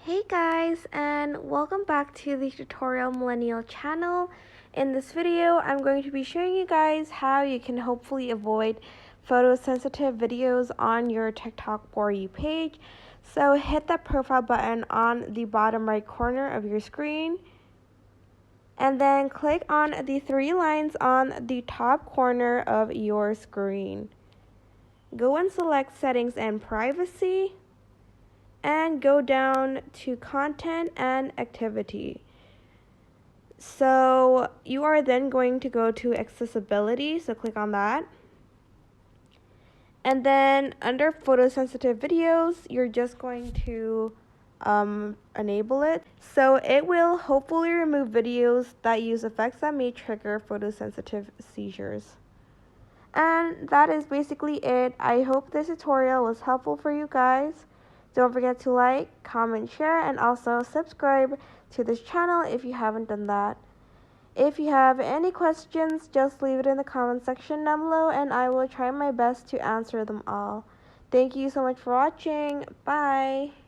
Hey guys, and welcome back to the Tutorial Millennial channel. In this video, I'm going to be showing you guys how you can hopefully avoid photosensitive videos on your TikTok For You page. So hit that profile button on the bottom right corner of your screen, and then click on the three lines on the top corner of your screen. Go and select Settings and Privacy, and go down to Content and Activity. So you are then going to go to Accessibility, so click on that. And then under photosensitive videos, you're just going to enable it. So it will hopefully remove videos that use effects that may trigger photosensitive seizures. And that is basically it. I hope this tutorial was helpful for you guys. Don't forget to like, comment, share, and also subscribe to this channel if you haven't done that. If you have any questions, just leave it in the comment section down below and I will try my best to answer them all. Thank you so much for watching. Bye!